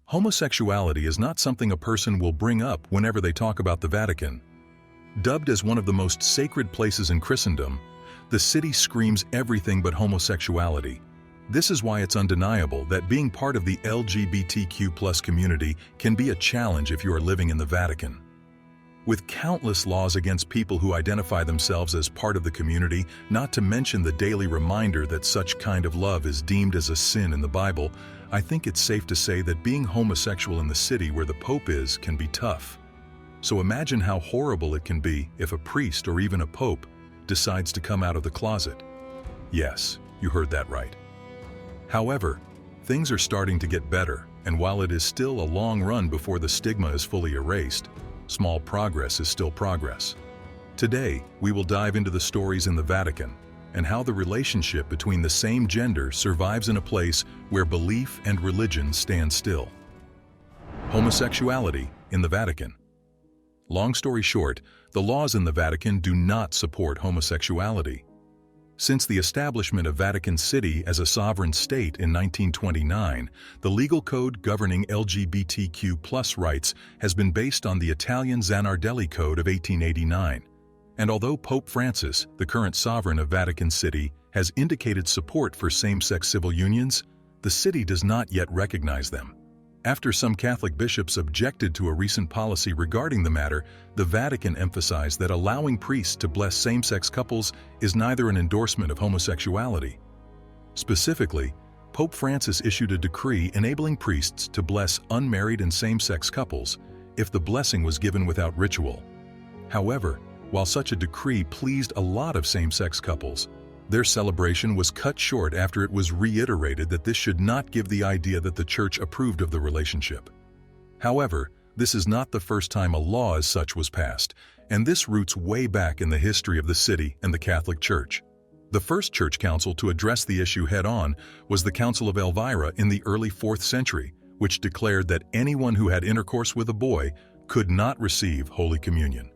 Homosexuality is not something a person will bring up whenever they talk about the Vatican. Dubbed as one of the most sacred places in Christendom, the city screams everything but homosexuality. This is why it's undeniable that being part of the LGBTQ+ community can be a challenge if you are living in the Vatican. With countless laws against people who identify themselves as part of the community, not to mention the daily reminder that such kind of love is deemed as a sin in the Bible, I think it's safe to say that being homosexual in the city where the Pope is can be tough. So imagine how horrible it can be if a priest or even a pope decides to come out of the closet. Yes, you heard that right. However, things are starting to get better, and while it is still a long run before the stigma is fully erased, small progress is still progress. Today, we will dive into the stories in the Vatican and how the relationship between the same gender survives in a place where belief and religion stand still. Homosexuality in the Vatican. Long story short, the laws in the Vatican do not support homosexuality. Since the establishment of Vatican City as a sovereign state in 1929, the legal code governing LGBTQ+ rights has been based on the Italian Zanardelli Code of 1889. And although Pope Francis, the current sovereign of Vatican City, has indicated support for same-sex civil unions, the city does not yet recognize them. After some Catholic bishops objected to a recent policy regarding the matter, the Vatican emphasized that allowing priests to bless same-sex couples is neither an endorsement of homosexuality. Specifically, Pope Francis issued a decree enabling priests to bless unmarried and same-sex couples if the blessing was given without ritual. However, while such a decree pleased a lot of same-sex couples, their celebration was cut short after it was reiterated that this should not give the idea that the Church approved of the relationship. However, this is not the first time a law as such was passed, and this roots way back in the history of the city and the Catholic Church. The first church council to address the issue head-on was the Council of Elvira in the early 4th century, which declared that anyone who had intercourse with a boy could not receive Holy Communion.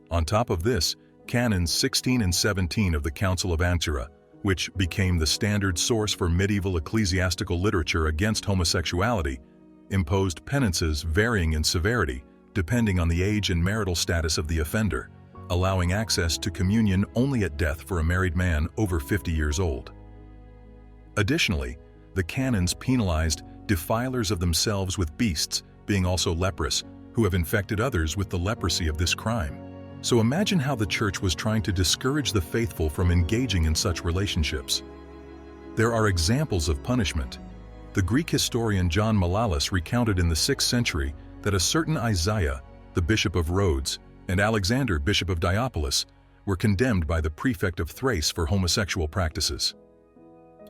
On top of this, Canons 16 and 17 of the Council of Antira, which became the standard source for medieval ecclesiastical literature against homosexuality, imposed penances varying in severity depending on the age and marital status of the offender, allowing access to communion only at death for a married man over 50 years old. Additionally, the canons penalized defilers of themselves with beasts, being also leprous, who have infected others with the leprosy of this crime. So imagine how the Church was trying to discourage the faithful from engaging in such relationships. There are examples of punishment. The Greek historian John Malalas recounted in the 6th century that a certain Isaiah, the Bishop of Rhodes, and Alexander, Bishop of Diapolis, were condemned by the prefect of Thrace for homosexual practices.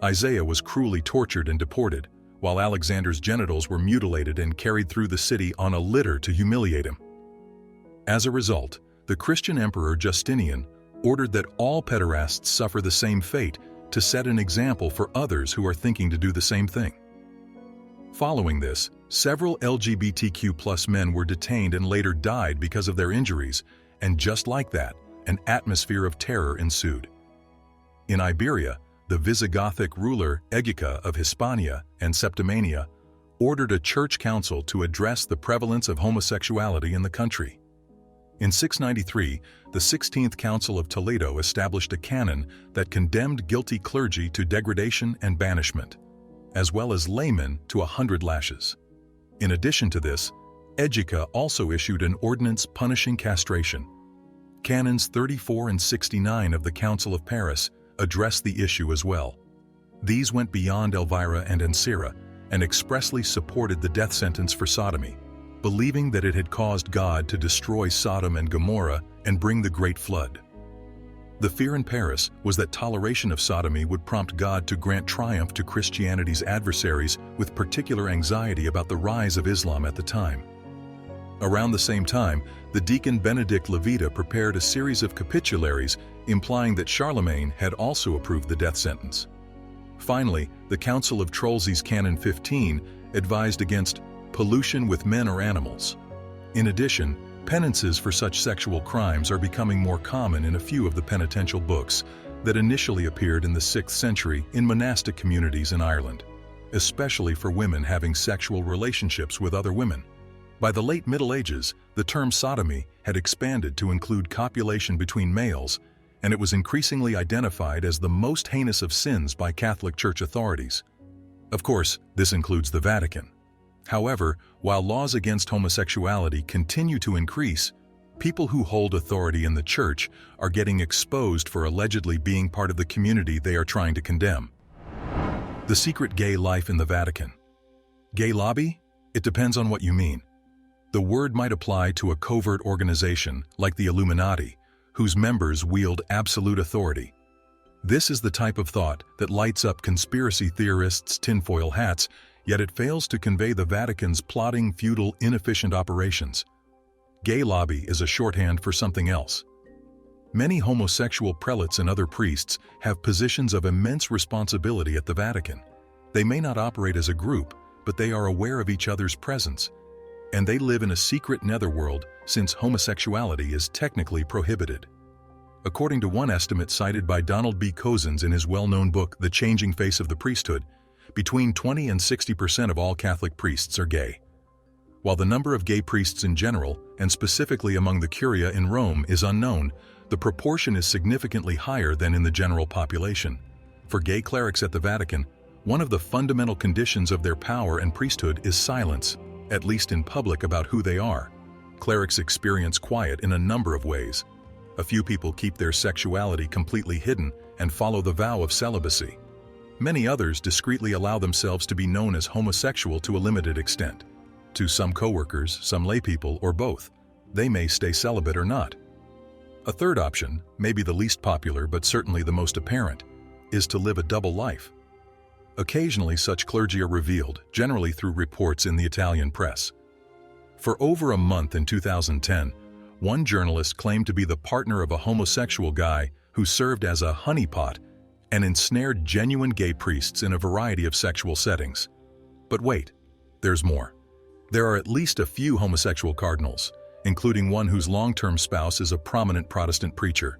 Isaiah was cruelly tortured and deported, while Alexander's genitals were mutilated and carried through the city on a litter to humiliate him. As a result, the Christian Emperor Justinian ordered that all pederasts suffer the same fate to set an example for others who are thinking to do the same thing. Following this, several LGBTQ+ men were detained and later died because of their injuries, and just like that, an atmosphere of terror ensued. In Iberia, the Visigothic ruler Egica of Hispania and Septimania ordered a church council to address the prevalence of homosexuality in the country. In 693, the 16th Council of Toledo established a canon that condemned guilty clergy to degradation and banishment, as well as laymen to 100 lashes. In addition to this, Egica also issued an ordinance punishing castration. Canons 34 and 69 of the Council of Paris addressed the issue as well. These went beyond Elvira and Ancira and expressly supported the death sentence for sodomy, believing that it had caused God to destroy Sodom and Gomorrah and bring the Great Flood. The fear in Paris was that toleration of sodomy would prompt God to grant triumph to Christianity's adversaries, with particular anxiety about the rise of Islam at the time. Around the same time, the deacon Benedict Levita prepared a series of capitularies implying that Charlemagne had also approved the death sentence. Finally, the Council of Trollsey's Canon 15 advised against pollution with men or animals. In addition, penances for such sexual crimes are becoming more common in a few of the penitential books that initially appeared in the 6th century in monastic communities in Ireland. especially for women having sexual relationships with other women. By the late Middle Ages, the term sodomy had expanded to include copulation between males, and it was increasingly identified as the most heinous of sins by Catholic Church authorities. Of course, this includes the Vatican. However, while laws against homosexuality continue to increase, people who hold authority in the Church are getting exposed for allegedly being part of the community they are trying to condemn. The secret gay life in the Vatican. Gay lobby? It depends on what you mean. The word might apply to a covert organization like the Illuminati, whose members wield absolute authority. This is the type of thought that lights up conspiracy theorists' tinfoil hats, yet it fails to convey the Vatican's plotting, futile, inefficient operations. Gay lobby is a shorthand for something else. Many homosexual prelates and other priests have positions of immense responsibility at the Vatican. They may not operate as a group, but they are aware of each other's presence, and they live in a secret netherworld since homosexuality is technically prohibited. According to one estimate cited by Donald B. Cozzens in his well-known book, The Changing Face of the Priesthood, between 20 and 60% of all Catholic priests are gay. While the number of gay priests in general, and specifically among the curia in Rome, is unknown, the proportion is significantly higher than in the general population. For gay clerics at the Vatican, one of the fundamental conditions of their power and priesthood is silence, at least in public, about who they are. Clerics experience quiet in a number of ways. A few people keep their sexuality completely hidden and follow the vow of celibacy. Many others discreetly allow themselves to be known as homosexual to a limited extent. To some coworkers, some laypeople, or both, they may stay celibate or not. A third option, maybe the least popular but certainly the most apparent, is to live a double life. Occasionally such clergy are revealed, generally through reports in the Italian press. For over a month in 2010, one journalist claimed to be the partner of a homosexual guy who served as a honeypot and ensnared genuine gay priests in a variety of sexual settings. But wait, there's more. There are at least a few homosexual cardinals, including one whose long-term spouse is a prominent Protestant preacher.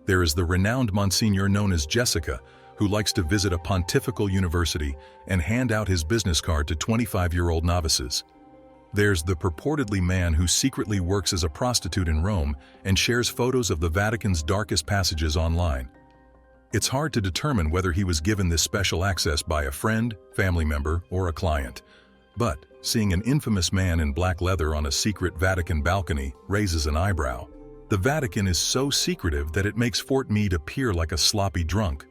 There is the renowned Monsignor known as Jessica, who likes to visit a pontifical university and hand out his business card to 25-year-old novices. There's the purportedly man who secretly works as a prostitute in Rome and shares photos of the Vatican's darkest passages online. It's hard to determine whether he was given this special access by a friend, family member, or a client. But seeing an infamous man in black leather on a secret Vatican balcony raises an eyebrow. The Vatican is so secretive that it makes Fort Meade appear like a sloppy drunk.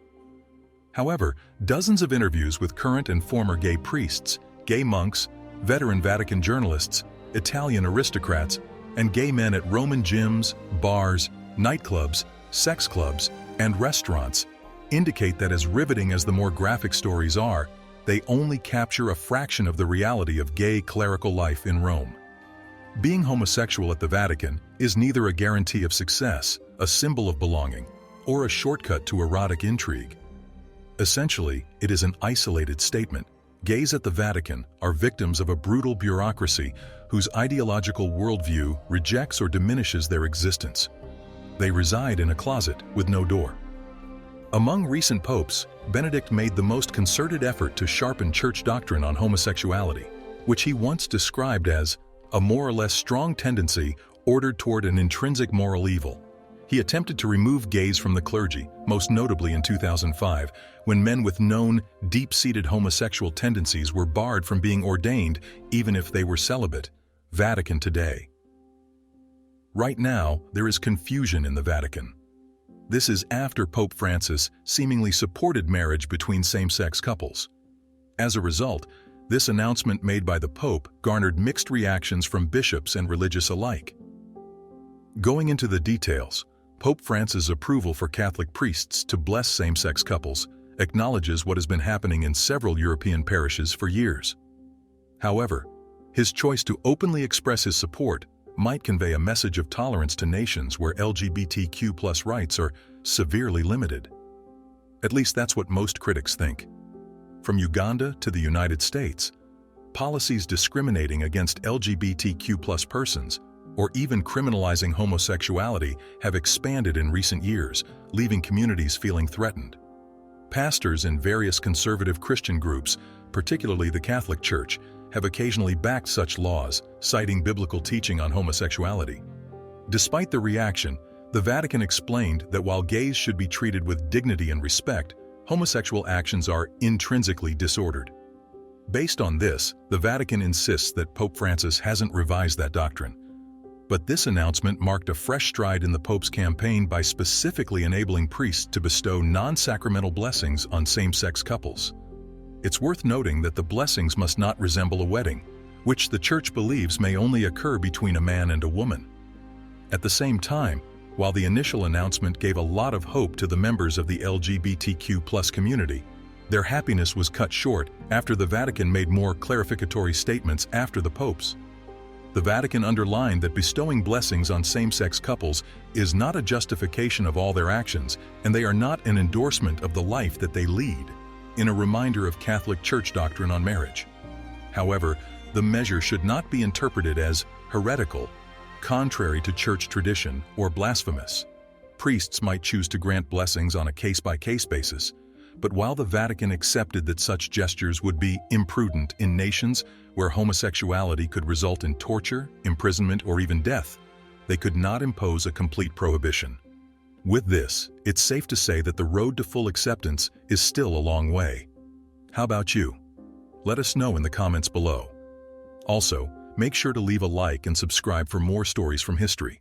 However, dozens of interviews with current and former gay priests, gay monks, veteran Vatican journalists, Italian aristocrats, and gay men at Roman gyms, bars, nightclubs, sex clubs, and restaurants indicate that as riveting as the more graphic stories are, they only capture a fraction of the reality of gay clerical life in Rome. Being homosexual at the Vatican is neither a guarantee of success, a symbol of belonging, or a shortcut to erotic intrigue. Essentially, it is an isolated statement. Gays at the Vatican are victims of a brutal bureaucracy whose ideological worldview rejects or diminishes their existence. They reside in a closet with no door. Among recent popes, Benedict made the most concerted effort to sharpen church doctrine on homosexuality, which he once described as a more or less strong tendency ordered toward an intrinsic moral evil. He attempted to remove gays from the clergy, most notably in 2005, when men with known, deep-seated homosexual tendencies were barred from being ordained even if they were celibate. Vatican today. Right now, there is confusion in the Vatican. This is after Pope Francis seemingly supported marriage between same-sex couples. As a result, this announcement made by the Pope garnered mixed reactions from bishops and religious alike. Going into the details, Pope Francis' approval for Catholic priests to bless same-sex couples acknowledges what has been happening in several European parishes for years. However, his choice to openly express his support might convey a message of tolerance to nations where LGBTQ+ rights are severely limited. At least that's what most critics think. From Uganda to the United States, policies discriminating against LGBTQ+ persons or even criminalizing homosexuality have expanded in recent years, leaving communities feeling threatened. Pastors in various conservative Christian groups, particularly the Catholic Church, have occasionally backed such laws, citing biblical teaching on homosexuality. Despite the reaction, the Vatican explained that while gays should be treated with dignity and respect, homosexual actions are intrinsically disordered. Based on this, the Vatican insists that Pope Francis hasn't revised that doctrine. But this announcement marked a fresh stride in the Pope's campaign by specifically enabling priests to bestow non-sacramental blessings on same-sex couples. It's worth noting that the blessings must not resemble a wedding, which the Church believes may only occur between a man and a woman. At the same time, while the initial announcement gave a lot of hope to the members of the LGBTQ+ community, their happiness was cut short after the Vatican made more clarificatory statements after the Pope's. The Vatican underlined that bestowing blessings on same-sex couples is not a justification of all their actions, and they are not an endorsement of the life that they lead, in a reminder of Catholic Church doctrine on marriage. However, the measure should not be interpreted as heretical, contrary to church tradition, or blasphemous. Priests might choose to grant blessings on a case-by-case basis, but while the Vatican accepted that such gestures would be imprudent in nations where homosexuality could result in torture, imprisonment, or even death, they could not impose a complete prohibition. With this, it's safe to say that the road to full acceptance is still a long way. How about you? Let us know in the comments below. Also, make sure to leave a like and subscribe for more stories from history.